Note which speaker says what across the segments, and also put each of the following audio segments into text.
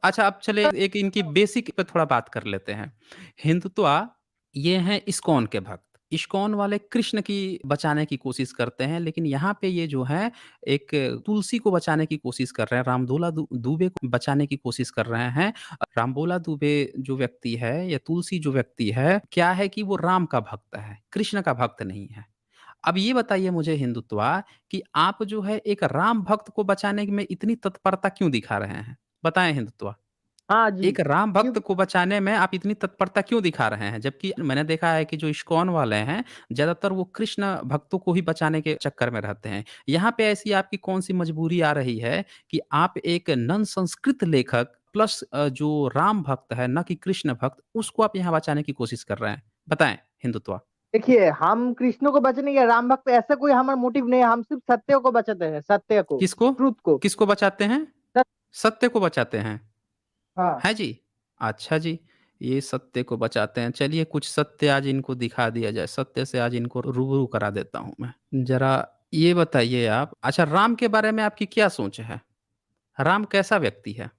Speaker 1: अच्छा, अब चले एक इनकी बेसिक पे थोड़ा बात कर लेते हैं। हिंदुत्व ये हैं इस्कॉन के भक्त। इस्कॉन वाले कृष्ण की बचाने की कोशिश करते हैं, लेकिन यहाँ पे ये जो है एक तुलसी को बचाने की कोशिश कर रहे हैं, रामदोला दुबे को बचाने की कोशिश कर रहे हैं। रामबोला दुबे जो व्यक्ति है या तुलसी जो व्यक्ति है, क्या है कि वो राम का भक्त है, कृष्ण का भक्त नहीं है। अब ये बताइए मुझे हिंदुत्वा कि आप जो है एक राम भक्त को बचाने में इतनी तत्परता क्यों दिखा रहे हैं? बताएँ हिंदुत्वा।
Speaker 2: हाँ जी,
Speaker 1: एक राम भक्त
Speaker 2: क्योंकि
Speaker 1: को बचाने में आप इतनी तत्परता क्यों दिखा रहे हैं? जबकि मैंने देखा है कि जो इस्कॉन वाले हैं, ज़्यादातर वो कृष्ण भक्तों को ही बचाने के चक्कर में रहते हैं। यहाँ पे ऐसी आपकी कौन-सी मजबूरी आ रही है कि आप एक नन संस्कृत लेखक प्लस जो राम भक्त है, ना कि कृष्ण भक्त, उसको आप यहाँ बचाने की कोशिश कर रहे हैं? बताएँ हिंदुत्वा।
Speaker 2: देखिए, हम कृष्ण को बचने या राम भक्त ऐसा कोई हमारा मोटिव नहीं है, हम सिर्फ सत्य को बचाते हैं, सत्य को,
Speaker 1: किसको?
Speaker 2: ट्रुथ को।
Speaker 1: किसको बचाते हैं?
Speaker 2: सत
Speaker 1: सत्य को बचाते हैं।
Speaker 2: हाँ।
Speaker 1: हैं जी? अच्छा जी, ये सत्य को बचाते हैं। चलिए कुछ सत्य आज इनको दिखा दिया जाए, सत्य से आज इनको रूबरू करा देता हूँ मैं। ज़रा ये बताइए आप अच्छा राम के बारे में आपकी क्या सोच है? राम कैसा व्यक्ति है?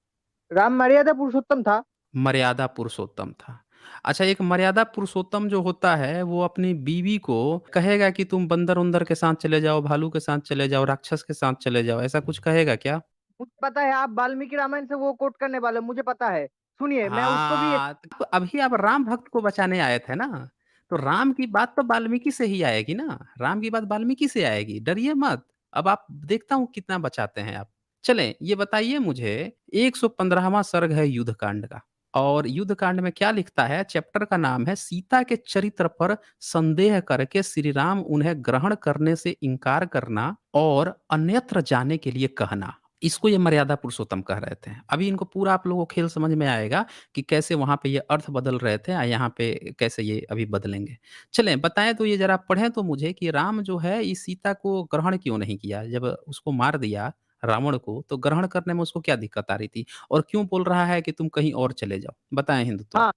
Speaker 2: राम मर्यादा पुरुषोत्तम था।
Speaker 1: मर्यादा पुरुषोत्तम था। अच्छा एक मर्यादा पुरुषोत्तम जो होता है, वो अपनी बीवी को कहेगा कि तुम बंदर-वंदर के साथ चले जाओ, भालू के साथ चले जाओ, राक्षस के साथ चले जाओ, ऐसा कुछ कहेगा क्या?
Speaker 2: मुझे पता है आप वाल्मीकि रामायण से वो कोट करने वाले हो, मुझे पता है। सुनिए, मैं उसको भी एक
Speaker 1: हाँ, तो अभी आप राम भक्त को बचाने आए थे ना, तो राम की बात तो वाल्मीकि से ही आएगी ना, राम की बात वाल्मीकि से आएगी, डरिए मत। अब आप देखता हूँ कितना बचाते हैं आप। चलें, ये बताइए मुझे 115वाँ सर्ग है युद्धकांड का और युद्धकांड में क्या लिखता है? चैप्टर का नाम है सीता के चरित्र पर संदेह करके श्री राम उन्हें ग्रहण करने से इनकार करना और अन्यत्र जाने के लिए कहना। इसको ये मर्यादा पुरुषोत्तम कह रहे थे। अभी इनको पूरा आप लोगों को खेल समझ में आएगा कि कैसे वहाँ पे ये अर्थ बदल रहे थे यहाँ पे कैसे ये अभी बदलेंगे। चलें बताएँ तो ये ज़रा पढ़ें तो मुझे कि राम जो है इस सीता को ग्रहण क्यों नहीं किया? जब उसको मार दिया रावण को, तो ग्रहण करने में उसको क्या दिक्कत आ रही थी? और क्यों बोल रहा है कि तुम कहीं और चले जाओ? बताएँ हिंदुत्वा।
Speaker 2: हाँ,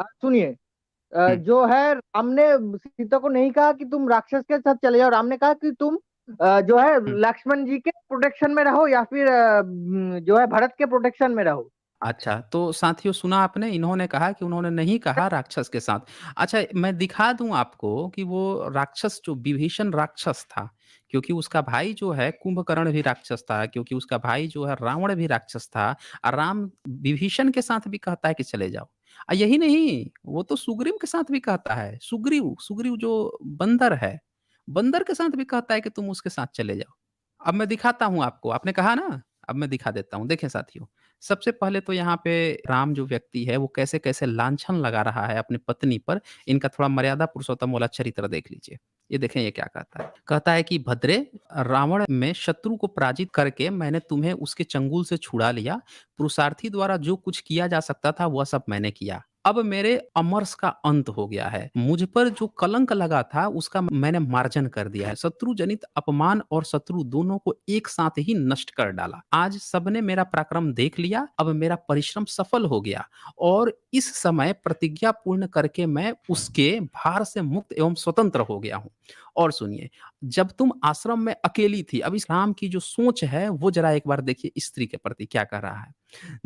Speaker 2: सुनिए,
Speaker 1: हुँ,
Speaker 2: जो है राम ने सीता को नहीं कहा कि तुम राक्षस के साथ चले जाओ, राम ने कहा कि तुम जो है
Speaker 1: हुँ।
Speaker 2: लक्ष्मण जी के प्रोटेक्शन में रहो या फिर जो है भरत के प्रोटेक्शन में रहो।
Speaker 1: अच्छा, तो साथियों सुना आपने इन्होंने कहा कि उन्होंने नहीं कहा राक्षस के साथ। अच्छा मैं दिखा दूँ आपको कि वो राक्षस जो विभीषण राक्षस था, क्योंकि उसका भाई जो है कुंभकर्ण भी राक्षस था, क्योंकि उसका भाई जो है रावण भी राक्षस था और राम विभीषण के साथ भी कहता है कि चले जाओ। यही नहीं, वो तो सुग्रीव के साथ भी कहता है, सुग्रीव सुग्रीव जो बंदर है, बंदर के साथ भी कहता है कि तुम उसके साथ चले जाओ। अब मैं दिखाता हूँ आपको, आपने कहा ना, अब मैं दिखा देता हूँ। देखें साथियों, सबसे पहले तो यहाँ पे राम जो व्यक्ति है वो कैसे-कैसे लांछन लगा रहा है अपनी पत्नी पर, इनका थोड़ा मर्यादा पुरुषोत्तम वाला चरित्र देख लीजिए। ये देखें ये क्या कहता है? कहता है कि भद्रे रावण में शत्रु को पराजित करके मैंने तुम्हें उसके चंगुल से छुड़ा लिया। पुरुषार्थी द्वारा जो कुछ किया जा सकता था वह सब मैंने किया। अब मेरे अमरस का अंत हो गया है। मुझ पर जो कलंक लगा था उसका मैंने मार्जन कर दिया है। शत्रु जनित अपमान और शत्रु दोनों को एक साथ ही नष्ट कर डाला। आज सबने मेरा पराक्रम देख लिया, अब मेरा परिश्रम सफल हो गया और इस समय प्रतिज्ञा पूर्ण करके मैं उसके भार से मुक्त एवं स्वतंत्र हो गया हूँ। और सुनिए, जब तुम आश्रम में अकेली थी, अब इस राम की जो सोच है वो ज़रा एक बार देखिए स्त्री के प्रति क्या कह रहा है।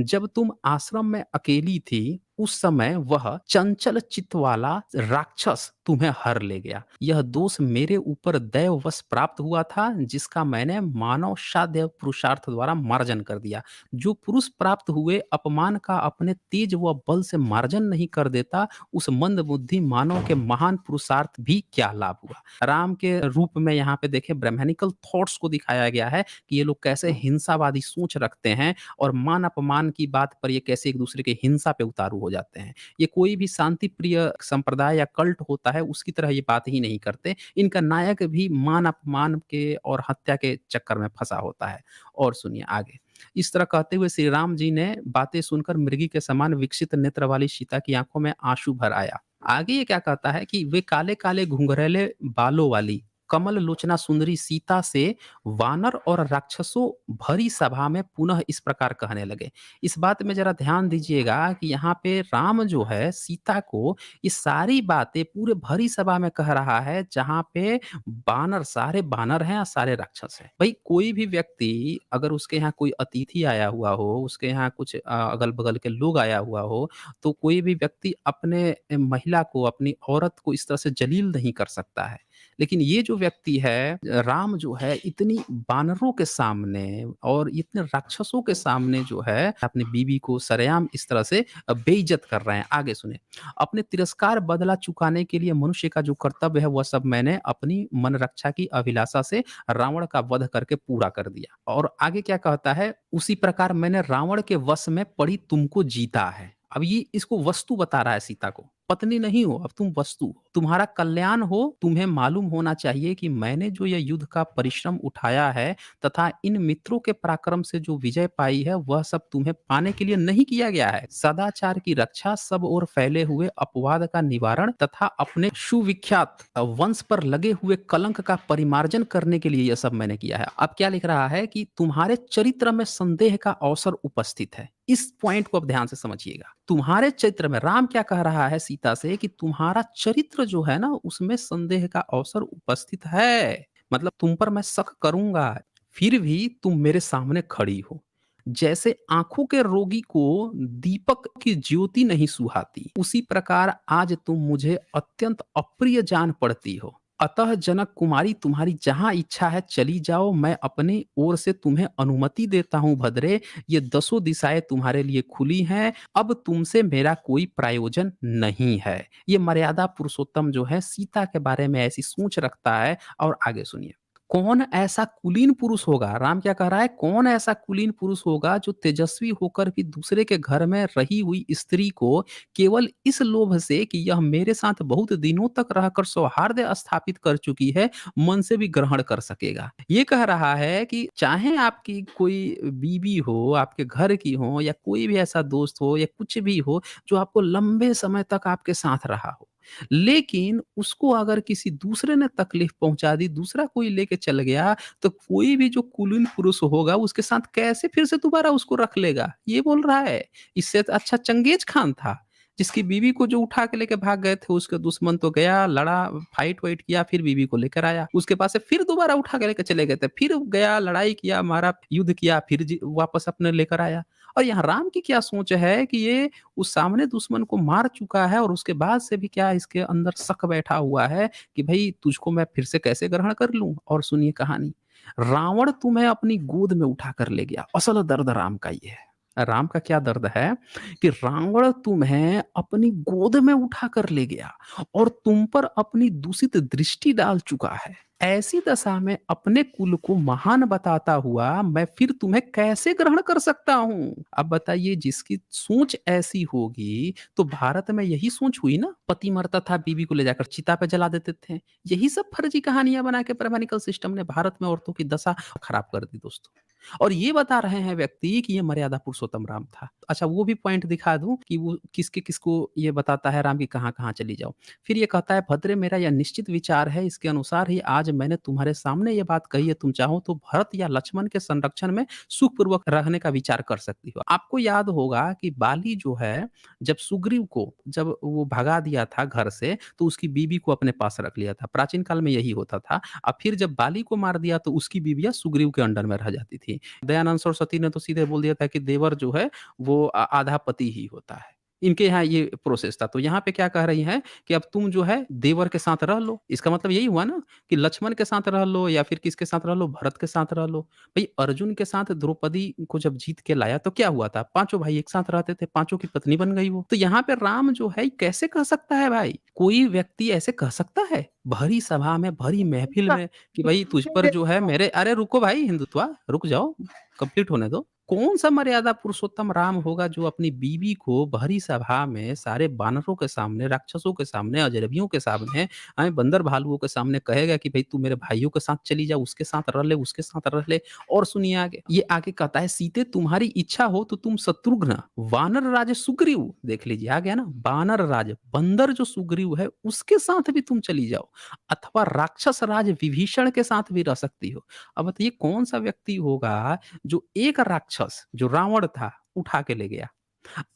Speaker 1: जब तुम आश्रम में अकेली थी, उस समय वह चंचल चित्त वाला राक्षस तुम्हें हर ले गया। यह दोष मेरे ऊपर दैववश प्राप्त हुआ था, जिसका मैंने मानव साध्य पुरुषार्थ द्वारा मार्जन कर दिया। जो पुरुष प्राप्त हुए अपमान का अपने तेज व बल से मार्जन नहीं कर देता, उस मंद बुद्धि मानव के महान पुरुषार्थ भी क्या लाभ हुआ। राम के रूप में यहाँ पे देखें ब्राह्मणिकल थॉट्स को दिखाया गया है कि ये लोग कैसे हिंसावादी सोच रखते हैं और मान अपमान की बात पर ये कैसे एक दूसरे के हिंसा पे उतारू हो जाते हैं। ये कोई भी शांति प्रिय संप्रदाय या कल्ट होता है उसकी तरह ये बात ही नहीं करते। इनका नायक भी मान अपमान के और हत्या के चक्कर में फंसा होता है। और सुनिए आगे, इस तरह कहते हुए श्री राम जी ने बातें सुनकर मृगी के समान विकसित नेत्र वाली सीता की आंखों में आंसू भर आया। आगे ये क्या कहता है कि वे काले-काले घुंघरैले बालों वाली कमल लोचना सुंदरी सीता से वानर और राक्षसों भरी सभा में पुनः इस प्रकार कहने लगे। इस बात में ज़रा ध्यान दीजिएगा कि यहाँ पे राम जो है सीता को ये सारी बातें पूरे भरी सभा में कह रहा है, जहाँ पे बानर सारे बानर हैं और सारे राक्षस हैं। भई कोई भी व्यक्ति अगर उसके यहाँ कोई अतिथि आया हुआ हो, उसके यहाँ कुछ अगल-बगल के लोग आया हुआ हो, तो कोई भी व्यक्ति अपने महिला को, अपनी औरत को इस तरह से जलील नहीं कर सकता है। लेकिन ये जो व्यक्ति है, राम जो है इतनी बानरों के सामने और इतने राक्षसों के सामने जो है अपनी बीवी को सरेआम इस तरह से बेइज्जत कर रहे हैं। आगे सुने, अपने तिरस्कार बदला चुकाने के लिए मनुष्य का जो कर्तव्य है वह सब मैंने अपनी मन रक्षा की अभिलाषा से रावण का वध करके पूरा कर दिया। और आगे क्या कहता है, उसी प्रकार मैंने रावण के वश में पड़ी तुमको जीता है। अब ये इसको वस्तु बता रहा है सीता को, पत्नी नहीं हो, अब तुम वस्तु हो। तुम्हारा कल्याण हो, तुम्हें मालूम होना चाहिए कि मैंने जो यह युद्ध का परिश्रम उठाया है तथा इन मित्रों के पराक्रम से जो विजय पाई है वह सब तुम्हें पाने के लिए नहीं किया गया है। सदाचार की रक्षा, सब ओर फैले हुए अपवाद का निवारण तथा अपने सुविख्यात वंश पर लगे हुए कलंक का परिमार्जन करने के लिए यह सब मैंने किया है। अब क्या लिख रहा है कि तुम्हारे चरित्र में संदेह का अवसर उपस्थित है। इस पॉइंट को अब ध्यान से समझिएगा। तुम्हारे चरित्र में, राम क्या कह रहा है सीता से कि तुम्हारा चरित्र जो है ना उसमें संदेह का अवसर उपस्थित है। मतलब तुम पर मैं शक करूंगा, फिर भी तुम मेरे सामने खड़ी हो। जैसे आंखों के रोगी को दीपक की ज्योति नहीं सुहाती, उसी प्रकार आज तुम मुझे अत्यंत अप्रिय जान पड़ती हो। अतः जनक कुमारी, तुम्हारी जहां इच्छा है चली जाओ, मैं अपनी ओर से तुम्हें अनुमति देता हूं भद्रे। ये 10 दिशाएं तुम्हारे लिए खुली हैं, अब तुमसे मेरा कोई प्रयोजन नहीं है। ये मर्यादा पुरुषोत्तम जो है सीता के बारे में ऐसी सोच रखता है। और आगे सुनिए, कौन ऐसा कुलीन पुरुष होगा, राम क्या कह रहा है, कौन ऐसा कुलीन पुरुष होगा जो तेजस्वी होकर भी दूसरे के घर में रही हुई स्त्री को केवल इस लोभ से कि यह मेरे साथ बहुत दिनों तक रहकर सौहार्द स्थापित कर चुकी है, मन से भी ग्रहण कर सकेगा। ये कह रहा है कि चाहे आपकी कोई बीवी हो, आपके घर की हो, या कोई भी ऐसा दोस्त हो या कुछ भी हो जो आपको लंबे समय तक आपके साथ रहा हो, लेकिन उसको अगर किसी दूसरे ने तकलीफ पहुंचा दी, दूसरा कोई लेके चल गया, तो कोई भी जो कुलीन पुरुष होगा उसके साथ कैसे फिर से दोबारा उसको रख लेगा, ये बोल रहा है। इससे तो अच्छा चंगेज खान था, जिसकी बीवी को जो उठा के लेके भाग गए थे, उसके दुश्मन तो गया, लड़ा, फाइट वाइट किया, फिर बीवी को लेकर आया, उसके पास से फिर दोबारा उठा के लेके चले गए थे, फिर गया, लड़ाई किया, मारा, युद्ध किया, फिर वापस अपने लेकर आया। और यहाँ राम की क्या सोच है कि ये उस सामने दुश्मन को मार चुका है और उसके बाद से भी क्या इसके अंदर शक बैठा हुआ है कि भाई तुझको मैं फिर से कैसे ग्रहण कर लूं। और सुनिए कहानी, रावण तुम्हें अपनी गोद में उठा कर ले गया। असल दर्द राम का ये है। राम का क्या दर्द है कि रावण तुम्हें अपनी गोद में उठा कर ले गया और तुम पर अपनी दूषित दृष्टि डाल चुका है। ऐसी दशा में अपने कुल को महान बताता हुआ मैं फिर तुम्हें कैसे ग्रहण कर सकता हूं। अब बताइए, जिसकी सोच ऐसी होगी तो भारत में यही सोच हुई ना, पति मरता था बीवी को ले जाकर चिता पे जला देते थे। यही सब फर्जी कहानियां बना के प्रमाणिकल सिस्टम ने भारत में औरतों की दशा खराब कर दी दोस्तों। और ये बता रहे हैं व्यक्ति कि ये मर्यादा पुरुषोत्तम राम था। अच्छा, वो भी पॉइंट दिखा दूं कि वो किसके किसको ये बताता है राम की कहाँ कहाँ चली जाओ। फिर ये कहता है, भद्रे मेरा यह निश्चित विचार है, इसके अनुसार ही आज मैंने तुम्हारे सामने ये बात कही है। तुम चाहो तो भरत या लक्ष्मण के संरक्षण में सुखपूर्वक रहने का विचार कर सकती हो। आपको याद होगा कि बाली जो है, जब सुग्रीव को जब वो भगा दिया था घर से, तो उसकी बीवी को अपने पास रख लिया था। प्राचीन काल में यही होता था। और फिर जब बाली को मार दिया तो उसकी बीवियां सुग्रीव के अंडर में रह जाती थी। दयानंद सरस्वती ने तो सीधे बोल दिया था कि देवर जो है वो आधा पति ही होता है। इनके यहाँ ये प्रोसेस था। तो यहाँ पे क्या कह रही हैं कि अब तुम जो है देवर के साथ रह लो। इसका मतलब यही हुआ ना कि लक्ष्मण के साथ रह लो या फिर किसके साथ रह लो, भरत के साथ रह लो। भई अर्जुन के साथ द्रौपदी को जब जीत के लाया तो क्या हुआ था? पाँचों भाई एक साथ रहते थे, पाँचों की पत्नी बन गई वो। तो यहाँ पे राम जो है कैसे कह सकता है भाई? कोई व्यक्ति ऐसे कह सकता है? भरी सभा में, भरी महफ़िल
Speaker 2: इसका
Speaker 1: में कि भाई तुझ
Speaker 2: इसका
Speaker 1: पर
Speaker 2: देख
Speaker 1: जो है मेरे, अरे रुको भाई हिंदुत्वा, रुक जाओ, कंप्लीट होने दो। कौन-सा मर्यादा पुरुषोत्तम राम होगा जो अपनी बीवी को भरी सभा में सारे बानरों के सामने, राक्षसों के सामने, अजनबियों के सामने, बंदर भालुओं के सामने कहेगा कि भई तू मेरे भाइयों के साथ चली जा, उसके साथ रह ले, उसके साथ रह ले। और सुनिए आगे, ये आगे कहता है, सीते तुम्हारी इच्छा हो तो तुम शत्रुघ्न, वानर राज सुग्रीव, देख लीजिए आ गया ना, वानर राज, बंदर जो सुग्रीव है उसके साथ भी तुम चली जाओ, अथवा राक्षस राज विभीषण के साथ भी रह सकती हो। अब बताइए कौन-सा व्यक्ति होगा जो एक राक्षस जो रावण था उठा के ले गया,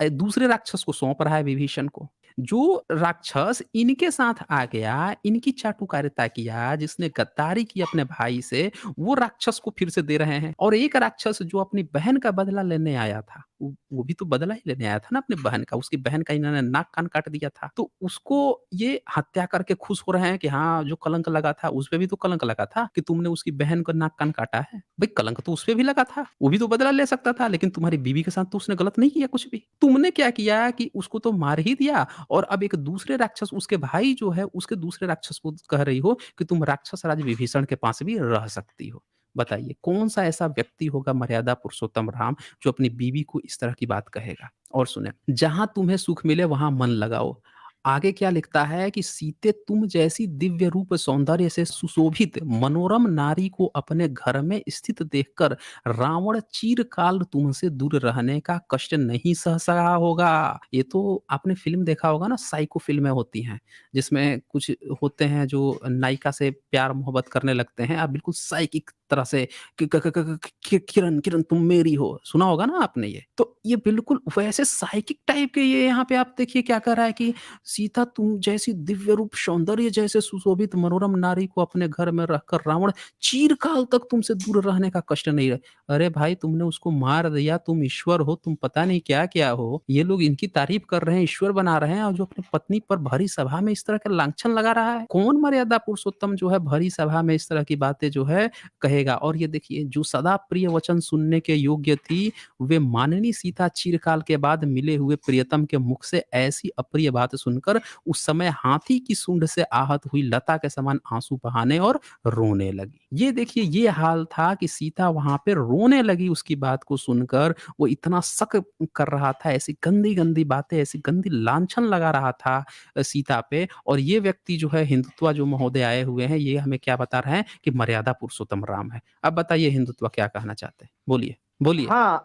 Speaker 1: दूसरे राक्षस को सौंप रहा है विभीषण को। जो राक्षस इनके साथ आ गया, इनकी चाटुकारिता किया, जिसने गद्दारी की अपने भाई से, वो राक्षस को फिर से दे रहे हैं। और एक राक्षस जो अपनी बहन का बदला लेने आया था, वो भी तो बदला ही लेने आया था ना अपनी बहन का, उसकी बहन का इन्होंने नाक कान काट दिया था। तो उसको ये हत्या करके खुश हो रहे हैं कि हाँ, जो कलंक लगा था, उस पे भी तो कलंक लगा था कि तुमने उसकी बहन का नाक कान काटा है। भई कलंक तो उस पे भी लगा था, वो भी तो बदला ले सकता था, लेकिन तुम्हारी बीवी के साथ तो उसने गलत नहीं किया कुछ भी। तुमने क्या किया कि उसको तो मार ही दिया, और अब एक दूसरे राक्षस, उसके भाई जो है, उसके दूसरे राक्षस को कह रही हो कि तुम राक्षस राज विभीषण के पास भी रह सकती हो। बताइए कौन-सा ऐसा व्यक्ति होगा मर्यादा पुरुषोत्तम राम जो अपनी बीवी को इस तरह की बात कहेगा? और सुनें, जहाँ तुम्हें सुख मिले वहाँ मन लगाओ। आगे क्या लिखता है कि सीते तुम जैसी दिव्य रूप सौंदर्य से सुशोभित मनोरम नारी को अपने घर में स्थित देखकर रावण चिरकाल तुमसे दूर रहने का कष्ट नहीं सह सहा होगा। ये तो आपने फ़िल्म देखा होगा ना, साइको फ़िल्में होती हैं, जिसमें कुछ होते हैं जो नायिका से प्यार-मोहब्बत करने लगते हैं, बिल्कुल साइकिक तरह से कि क क क क कि किरण किरण तुम मेरी हो, सुना होगा ना आपने ये। तो ये बिल्कुल वैसे साइकिक टाइप के, ये यहाँ पे आप देखिए क्या कह रहा है कि सीता तुम जैसी दिव्य रूप सौंदर्य जैसे सुशोभित मनोरम नारी को अपने घर में रखकर रावण चीरकाल तक तुमसे दूर रहने का कष्ट नहीं रहे। अरे भाई तुमने उसको मार दिया, तुम ईश्वर हो, तुम पता नहीं क्या-क्या हो। ये लोग इनकी तारीफ़ कर रहे हैं, ईश्वर बना रहे हैं, और जो अपनी पत्नी पर भरी सभा में इस तरह का लांछन लगा रहा है। कौन मर्यादा पुरुषोत्तम जो है भरी सभा में इस तरह की बातें जो है कहेगा? और ये देखिए, जो सदा प्रिय वचन सुनने के योग्य थी, वे माननी सीता चिरकाल के बाद मिले हुए प्रियतम के मुख से ऐसी अप्रिय बात सुनकर उस समय हाथी की सूंड से आहत हुई लता के समान आंसू बहाने और रोने लगी। ये देखिए, ये हाल था कि सीता वहां पे रोने लगी उसकी बात को सुनकर। वो इतना शक कर रहा था, ऐसी गंदी गंदी बातें, ऐसी गंदी लांछन लगा रहा था सीता पे। और ये व्यक्ति जो है, हिंदुत्व जो महोदय आए हुए हैं, ये हमें क्या बता रहे हैं कि मर्यादा पुरुषोत्तम राम है। अब बताइए हिंदुत्व क्या कहना चाहते हैं? बोलिए, बोलिए।
Speaker 2: हाँ,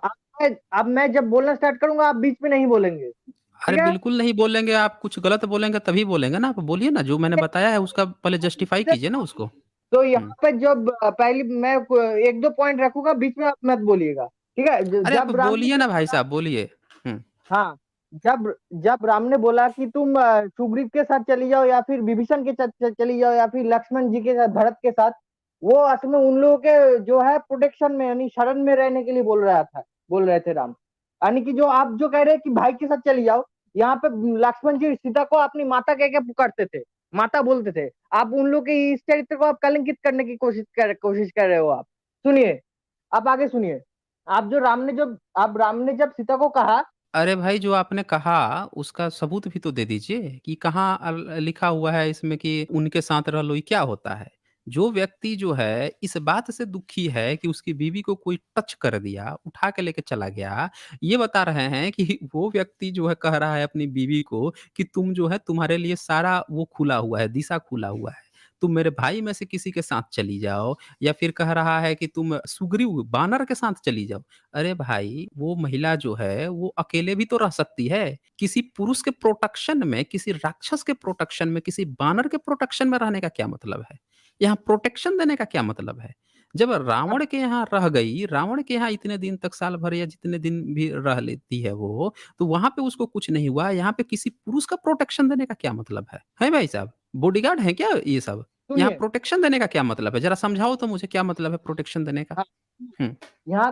Speaker 2: अब मैं जब बोलना स्टार्ट करूंगा आप बीच में नहीं बोलेंगे,
Speaker 1: अरे
Speaker 2: ठीक है?
Speaker 1: बिल्कुल नहीं बोलेंगे, आप कुछ गलत बोलेंगे तभी बोलेंगे ना, आप बोलिए ना, जो मैंने बताया है उसका पहले जस्टिफाई कीजिए ना उसको।
Speaker 2: तो
Speaker 1: हुँ।
Speaker 2: यहाँ पे जब पहली मैं एक दो पॉइंट रखूंगा, बीच में आप मत बोलिएगा, ठीक है?
Speaker 1: अरे आप
Speaker 2: जब राम ने
Speaker 1: बोलिए ना भाई
Speaker 2: बोला,
Speaker 1: साहब, बोलिए। हुँ।
Speaker 2: हाँ, जब जब राम ने बोला कि तुम सुग्रीव के साथ चली जाओ, या फिर विभीषण के साथ चली जाओ, या फिर लक्ष्मण जी के साथ, भरत के साथ, वो असल में उन लोगों के जो है प्रोटेक्शन में, यानी शरण में रहने के लिए बोल रहे थे राम। यानी कि जो आप जो कह रहे हैं कि भाई के साथ चली जाओ, यहाँ पे लक्ष्मण जी सीता को अपनी माता कह के पुकारते थे, माता बोलते थे। आप उन लोग के इस चरित्र को आप कलंकित करने की कोशिश कर रहे हो आप। सुनिए, आप आगे सुनिए। आप राम ने जब सीता को कहा,
Speaker 1: अरे भाई, जो आपने कहा उसका सबूत भी तो दे दीजिए कि कहाँ लिखा हुआ है इसमें कि उनके साथ रह लो, ये क्या होता है? जो व्यक्ति जो है इस बात से दुखी है कि उसकी बीवी को कोई टच कर दिया, उठा के लेके चला गया, ये बता रहे हैं कि वो व्यक्ति जो है कह रहा है अपनी बीवी को कि तुम जो है, तुम्हारे लिए सारा वो खुला हुआ है, दिशा खुला हुआ है। तुम मेरे भाई में से किसी के साथ चली जाओ, या फिर कह रहा है कि तुम सुग्रीव बानर के साथ चली जाओ। अरे भाई, वो महिला जो है वो अकेले भी तो रह सकती है। किसी पुरुष के प्रोटेक्शन में, किसी राक्षस के प्रोटेक्शन में, किसी बानर के प्रोटेक्शन में रहने का क्या मतलब है? यहाँ प्रोटेक्शन देने का क्या मतलब है? जब
Speaker 2: आप
Speaker 1: रावण के यहाँ रह गई, रावण के यहाँ इतने दिन तक, साल भर या जितने दिन भी रह लेती है वो, तो वहाँ पे उसको कुछ नहीं हुआ। यहाँ पे किसी पुरुष का प्रोटेक्शन देने का क्या मतलब है? हैं भाई साहब? बॉडीगार्ड हैं क्या ये सब? यहाँ
Speaker 2: सुनिए,
Speaker 1: प्रोटेक्शन देने का क्या मतलब है? ज़रा समझाओ तो मुझे, क्या मतलब है प्रोटेक्शन देने का?
Speaker 2: हाँ,
Speaker 1: हुँ।
Speaker 2: यहाँ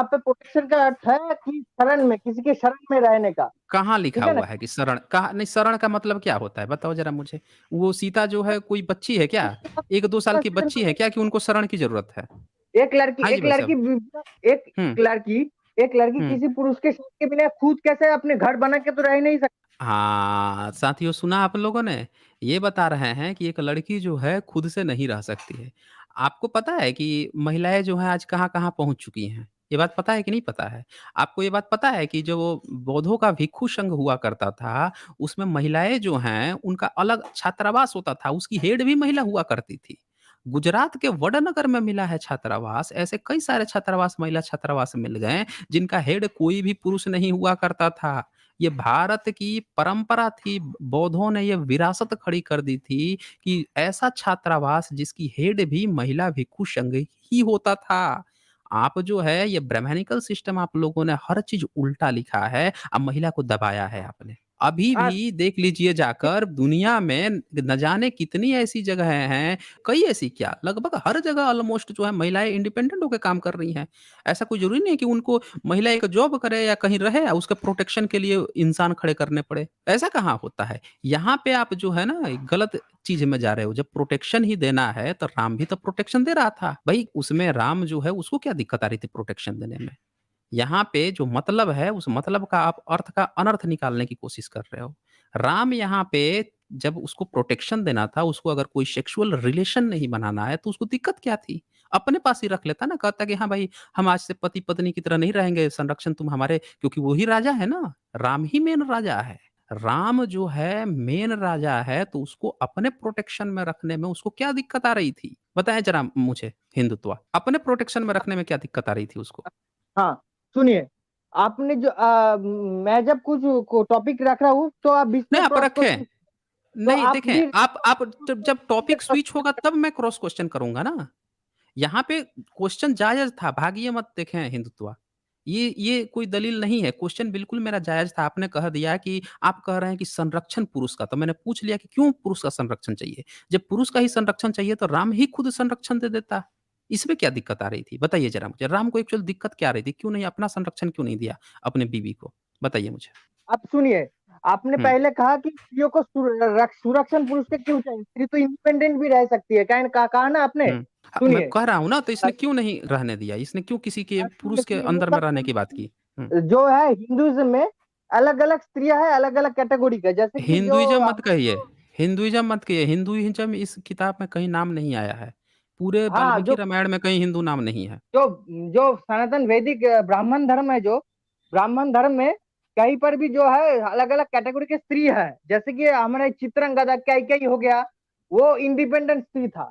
Speaker 2: पे प्रोटेक्शन का अर्थ है कि शरण में, किसी के शरण में रहने का,
Speaker 1: कहाँ लिखा
Speaker 2: ठीक है ना?
Speaker 1: हुआ है कि शरण? कहाँ नहीं, शरण का मतलब क्या होता है? बताओ ज़रा मुझे। वो सीता जो है कोई बच्ची है क्या? 1-2 साल की बच्ची है क्या कि उनको शरण की ज़रूरत है?
Speaker 2: एक लड़की
Speaker 1: हाँ जी
Speaker 2: एक
Speaker 1: भाई
Speaker 2: लड़की
Speaker 1: साहब।
Speaker 2: एक
Speaker 1: हुँ,
Speaker 2: लड़की एक लड़की
Speaker 1: हुँ।
Speaker 2: किसी पुरुष के साथ के बिना खुद कैसे अपने घर बना के तो रह ही नहीं सकती।
Speaker 1: हाँ, साथियों सुना आप लोगों ने? ये बता रहे हैं कि एक लड़की जो है खुद से नहीं रह सकती है। आपको पता है कि महिलाएँ जो हैं आज कहाँ-कहाँ पहुँच चुकी हैं? ये बात पता है कि नहीं पता है? आपको ये बात पता है कि जो वो बौद्धों का भिक्षु संघ हुआ करता था, उसमें महिलाएँ जो हैं, उनका अलग छात्रावास होता था, उसकी हेड भी महिला हुआ करती थी। गुजरात के वडनगर में मिला है छात्रावास, ऐसे कई सारे छात्रावास, महिला छात्रावास मिल गए, जिनका हेड कोई भी पुरुष नहीं हुआ करता था। ये भारत की परंपरा थी, बौद्धों ने ये विरासत खड़ी कर दी थी कि ऐसा छात्रावास जिसकी हेड भी महिला भिक्षु संघ ही होता था। आप जो है ये ब्राह्मणिकल सिस्टम आप लोगों ने हर चीज़ उल्टा लिखा है, अब महिला को दबाया है आपने। अभी
Speaker 2: हाँ,
Speaker 1: भी देख लीजिए जाकर दुनिया में न जाने कितनी ऐसी जगहें हैं, कई ऐसी क्या लगभग हर जगह ऑलमोस्ट जो है महिलाएँ इंडिपेंडेंट होके काम कर रही हैं। ऐसा कोई ज़रूरी नहीं है कि उनको महिला एक जॉब करे या कहीं रहे या उसके प्रोटेक्शन के लिए इंसान खड़े करने पड़े, ऐसा कहाँ होता है? यहाँ पे आप जो है ना गलत चीज़ में जा रहे हो, जब प्रोटेक्शन ही देना है तो राम भी तो प्रोटेक्शन दे रहा था। भई उसमें राम जो है उसको क्या दिक्कत आ रही थी प्रोटेक्शन देने में? यहाँ पे जो मतलब है, उस मतलब का आप अर्थ का अनर्थ निकालने की कोशिश कर रहे हो। राम यहाँ पे जब उसको प्रोटेक्शन देना था, उसको अगर कोई सेक्सुअल रिलेशन नहीं बनाना है, तो उसको दिक्कत क्या थी? अपने पास ही रख लेता ना, कहता कि हाँ भाई, हम आज से पति-पत्नी की तरह नहीं रहेंगे, संरक्षण तुम हमारे क्योंकि वो ही राजा है ना, राम ही मेन राजा है। राम जो है मेन राजा है, तो उसको अपने प्रोटेक्शन में रखने में उसको क्या दिक्कत आ रही थी? बताएँ ज़रा मुझे हिंदुत्वा, अपने प्रोटेक्शन में रखने में क्या दिक्कत आ रही थी उसको?
Speaker 2: हाँ, सुनिए, आपने जो मैं जब कुछ को टॉपिक रख रहा हूँ, तो आप बीच में
Speaker 1: नहीं, आप
Speaker 2: क्रॉस
Speaker 1: रखें।
Speaker 2: क्वेश्चन, तो
Speaker 1: नहीं,
Speaker 2: आप
Speaker 1: देखें,
Speaker 2: भी
Speaker 1: आप जब टॉपिक स्विच होगा तब मैं क्रॉस क्वेश्चन करूँगा ना। यहाँ पे क्वेश्चन जायज़ था, भागिए मत देखें हिंदुत्वा। ये कोई दलील नहीं है, क्वेश्चन बिल्कुल मेरा जायज़ था। आपने कह दिया कि आप कह रहे हैं कि संरक्षण पुरुष का, तो मैंने पूछ लिया कि क्यों पुरुष का संरक्षण चाहिए? जब पुरुष का ही संरक्षण चाहिए तो राम ही खुद संरक्षण दे देता। इसमें क्या दिक्कत आ रही थी? बताइए ज़रा मुझे। राम को एक्चुअल दिक्कत क्या आ रही थी? क्यों नहीं अपना संरक्षण क्यों नहीं दिया अपने बीवी को? बताइए मुझे।
Speaker 2: आप सुनिए, आपने
Speaker 1: हुँ।
Speaker 2: पहले कहा कि स्त्रियों को सुरक्षण पुरुष के क्यों चाहिए? स्त्री तो इंडिपेंडेंट भी रह सकती है, कहा ना आपने?
Speaker 1: हुँ। मैं
Speaker 2: सुनिए,
Speaker 1: कह रहा हूँ ना तो
Speaker 2: अ,
Speaker 1: इसने क्यों नहीं रहने दिया? इसने क्यों किसी के
Speaker 2: सुनिए,
Speaker 1: पुरुष के
Speaker 2: सुनिए,
Speaker 1: अंदर में रहने की बात
Speaker 2: मतलब
Speaker 1: की? हुँ।
Speaker 2: जो है हिंदुइज्म में अलग-अलग स्त्रियाँ हैं, अलग-अलग कैटेगरी का, जैसे कि जो
Speaker 1: हिंदुइज़्म मत
Speaker 2: हमारे
Speaker 1: कहिए,
Speaker 2: जो
Speaker 1: हिंदुइज़्म मत कहिए, हिंदुइज़्म इस किताब में कहीं नाम नहीं आया है। पूरे
Speaker 2: हाँ,
Speaker 1: वाल्मीकि रामायण में कहीं हिंदू नाम नहीं है।
Speaker 2: जो जो सनातन वैदिक ब्राह्मण धर्म है, जो ब्राह्मण धर्म में कहीं पर भी जो है अलग-अलग कैटेगरी के स्त्री है, जैसे कि हमारे चित्रंगदा कैकेयी हो गया, वो इंडिपेंडेंट स्त्री था।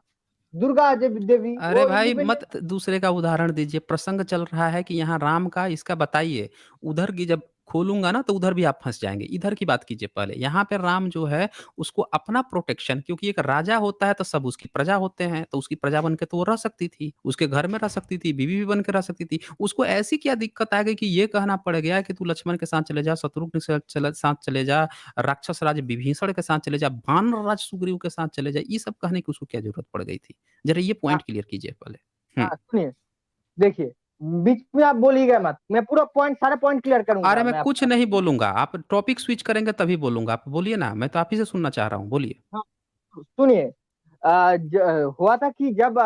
Speaker 2: दुर्गा देवी
Speaker 1: अरे
Speaker 2: वो
Speaker 1: भाई
Speaker 2: इंडिपेंडेंट।
Speaker 1: मत दूसरे का उदाहरण दीजिए, प्रसंग चल रहा है कि यहाँ राम का इसका बताइए। उधर की जब खोलूँगा ना तो उधर भी आप फँस जाएँगे, इधर की बात कीजिए पहले। यहाँ पे राम जो है उसको अपना प्रोटेक्शन क्योंकि एक राजा होता है तो सब उसकी प्रजा होते हैं, तो उसकी प्रजा बन के तो वो रह सकती थी, उसके घर में रह सकती थी, बीवी भी बन के रह सकती थी। उसको ऐसी क्या दिक्कत आ गई कि ये कहना पड़ गया कि तू लक्ष्मण के साथ चले जा, शत्रुघ्न के साथ चले जा, राक्षस राज विभीषण के साथ चले जा, वानर राज सुग्रीव के साथ चले जा, ये सब कहने की उसको क्या ज़रूरत पड़ गई थी? ज़रा ये
Speaker 2: हाँ,
Speaker 1: पॉइंट क्लियर कीजिए पहले। हुँ।
Speaker 2: हाँ, सुनिए, देखिए, बीच में आप बोलिएगा मत, मैं पूरा पॉइंट सारा पॉइंट क्लियर
Speaker 1: अरे
Speaker 2: करूंगा
Speaker 1: मैं
Speaker 2: मैं
Speaker 1: कुछ
Speaker 2: आपका।
Speaker 1: नहीं बोलूँगा, आप टॉपिक स्विच करेंगे तभी बोलूँगा। आप बोलिए ना, मैं तो आप ही से सुनना चाह रहा हूँ, बोलिए।
Speaker 2: हाँ, सुनिए, हुआ था कि जब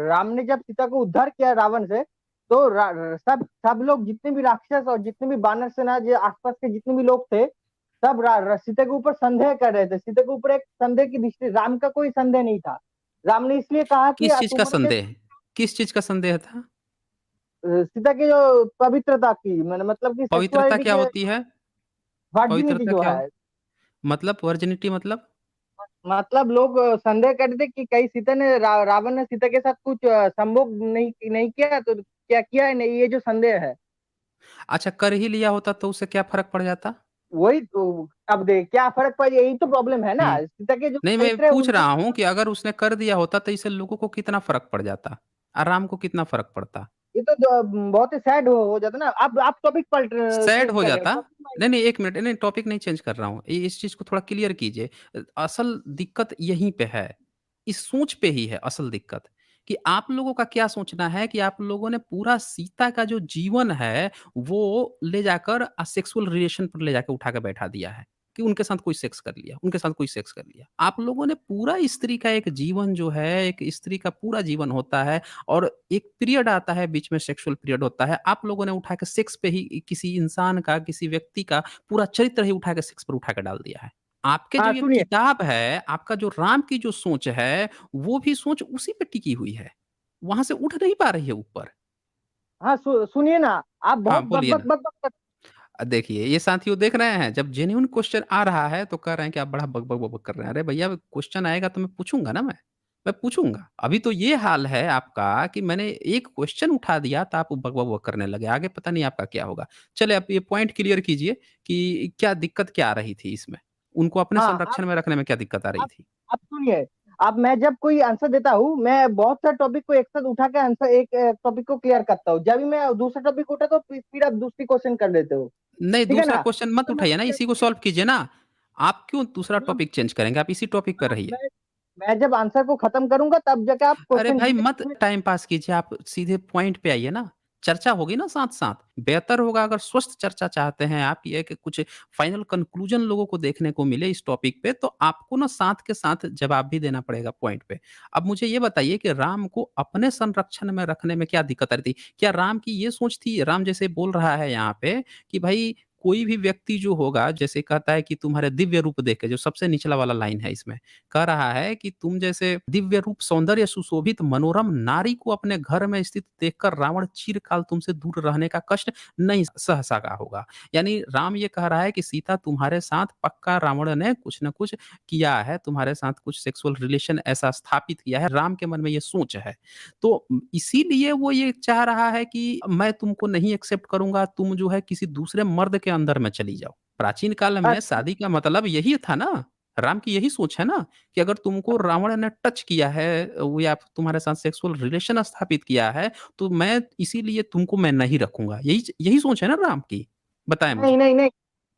Speaker 2: राम ने जब सीता को उद्धार किया रावण से, तो सब सब लोग जितने भी राक्षस और जितने भी बानर सेना जो आसपास के जितने भी लोग थे, सब सीता के ऊपर संदेह कर रहे थे। सीता के ऊपर एक संदेह की दृष्टि, राम का कोई संदेह नहीं था। राम ने इसलिए कहा कि
Speaker 1: किस चीज़ का
Speaker 2: तुम्हारे
Speaker 1: संदेह? किस चीज़ का संदेह था?
Speaker 2: सीता की जो पवित्रता की, मैंने मतलब कि
Speaker 1: पवित्रता
Speaker 2: सेक्सुअलिटी
Speaker 1: क्या
Speaker 2: के,
Speaker 1: होती है?
Speaker 2: वर्जिनिटी
Speaker 1: पवित्रता
Speaker 2: जो
Speaker 1: क्या
Speaker 2: है,
Speaker 1: हो मतलब वर्जिनिटी मतलब?
Speaker 2: मतलब लोग संदेह करते थे कि कहीं सीता ने रावण ने सीता के साथ कुछ संभोग नहीं नहीं किया, तो क्या किया है नहीं, ये जो संदेह है।
Speaker 1: अच्छा कर ही लिया होता तो उससे क्या फ़र्क पड़ जाता?
Speaker 2: वही तो, अब देख क्या फर्क पड़, यही तो प्रॉब्लम है ना,
Speaker 1: हुँ।
Speaker 2: सीता के जो
Speaker 1: नहीं मैं
Speaker 2: चरित्र है
Speaker 1: पूछ
Speaker 2: उनको।
Speaker 1: रहा हूँ कि अगर उसने कर दिया होता तो इससे लोगों को कितना फ़र्क पड़ जाता? राम को कितना फ़र्क पड़ता?
Speaker 2: ये तो बहुत ही सैड हो जाता ना। अब आप टॉपिक पलट
Speaker 1: सैड
Speaker 2: चेंज
Speaker 1: हो
Speaker 2: कर रहे हो
Speaker 1: जाता?
Speaker 2: टॉपिक।
Speaker 1: नहीं, नहीं 1 मिनट नहीं टॉपिक नहीं चेंज कर रहा हूँ। इस चीज़ को थोड़ा क्लियर कीजिए। असल दिक्कत यहीं पे है। इस सोच पे ही है असल दिक्कत, कि आप लोगों का क्या सोचना है कि आप लोगों ने पूरा सीता का जो जीवन है, वो ले जाकर सेक्सुअल रिलेशन पर ले जाके उठा के बैठा दिया है, कि उनके साथ कोई सेक्स कर लिया, उनके साथ कोई सेक्स कर लिया। आप लोगों ने पूरा स्त्री का एक जीवन जो है, एक स्त्री का पूरा जीवन होता है और एक पीरियड आता है बीच में सेक्सुअल पीरियड होता है। आप लोगों ने उठा के सेक्स पे ही किसी इंसान का, किसी व्यक्ति का पूरा चरित्र ही उठा के सेक्स पर उठा के डाल दिया है। आपके जो
Speaker 2: हाँ,
Speaker 1: ये
Speaker 2: सुनिए,
Speaker 1: किताब है, आपका जो राम की जो सोच है, वो भी सोच उसी पे टिकी हुई है। वहाँ से उठ नहीं पा रही है ऊपर।
Speaker 2: हाँ, सुनिए ना, आप
Speaker 1: हाँ,
Speaker 2: बहुत बक
Speaker 1: बोलिए
Speaker 2: बक
Speaker 1: ना।
Speaker 2: बक बक
Speaker 1: देखिए, ये साथियों देख रहे हैं, जब जेन्युइन क्वेश्चन आ रहा है, तो कह रहे हैं कि आप बड़ा बक-बक-बक कर रहे हैं। अरे भैया, क्वेश्चन आएगा तो मैं पूछूँगा ना मैं पूछूँगा। अभी तो ये हाल है आपका कि मैंने एक क्वेश्चन उठा दिया, तो आप बक-बक-बक करने लगे। आगे पता नहीं आपका क्या होगा। चलिए, आप ये पॉइंट क्लियर कीजिए कि क्या दिक्कत क्या आ रही थी इसमें? उनको अपने
Speaker 2: हाँ,
Speaker 1: संरक्षण में रखने में क्या दिक्कत आ रही
Speaker 2: आप
Speaker 1: थी?
Speaker 2: आप सुनिए। अब मैं जब कोई आंसर देता हूँ, मैं बहुत सारे टॉपिक को एक साथ उठा के आंसर एक टॉपिक को क्लियर करता हूँ। जब भी मैं दूसरा टॉपिक उठा तो फिर आप दूसरी क्वेश्चन कर देते हो।
Speaker 1: नहीं,
Speaker 2: ठीक है
Speaker 1: दूसरा
Speaker 2: ना?
Speaker 1: क्वेश्चन मत
Speaker 2: तो मैं
Speaker 1: उठाइए ना, इसी को सॉल्व कीजिए ना। आप क्यों दूसरा
Speaker 2: हाँ,
Speaker 1: टॉपिक चेंज करेंगे? आप इसी टॉपिक पे
Speaker 2: हाँ,
Speaker 1: रहिए।
Speaker 2: मैं जब आंसर को खत्म करूंगा तब जाके आप
Speaker 1: अरे
Speaker 2: क्वेश्चन
Speaker 1: भाई,
Speaker 2: कीजिए।
Speaker 1: मत टाइम पास कीजिए, आप सीधे पॉइंट पे आइए ना। चर्चा होगी ना साथ-साथ। बेहतर होगा अगर स्वस्थ चर्चा चाहते हैं आप, ये कि कुछ फाइनल कंक्लूजन लोगों को देखने को मिले इस टॉपिक पे, तो आपको ना साथ के साथ जवाब भी देना पड़ेगा पॉइंट पे। अब मुझे ये बताइए कि राम को अपने संरक्षण में रखने में क्या दिक्कत आ रही थी? क्या राम की ये सोच थी, राम जैसे बोल रहा है यहाँ पे कि भाई कोई भी व्यक्ति जो होगा, जैसे कहता है कि तुम्हारे दिव्य रूप देख के, जो सबसे निचला वाला लाइन है इसमें, कह रहा है कि तुम जैसे दिव्य रूप सौंदर्य सुशोभित मनोरम नारी को अपने घर में स्थित देखकर रावण चिरकाल तुमसे दूर रहने का कष्ट नहीं सह सका होगा। यानी राम ये कह रहा है कि सीता, तुम्हारे साथ पक्का रावण ने कुछ न कुछ किया है, तुम्हारे साथ कुछ सेक्सुअल रिलेशन ऐसा स्थापित किया है, राम के मन में ये सोच है। तो इसीलिए वो ये चाह रहा है कि मैं तुमको नहीं एक्सेप्ट करूँगा, तुम जो है किसी दूसरे मर्द के अंदर में चली जाओ। प्राचीन काल में
Speaker 2: अच्छा,
Speaker 1: शादी का मतलब यही था ना। राम की यही सोच है ना कि अगर तुमको रावण ने टच किया है या तुम्हारे साथ सेक्सुअल रिलेशन स्थापित किया है, तो मैं इसीलिए तुमको मैं नहीं रखूँगा। यही यही सोच है ना राम की? बताएँ
Speaker 2: नहीं
Speaker 1: मुझे,
Speaker 2: नहीं नहीं,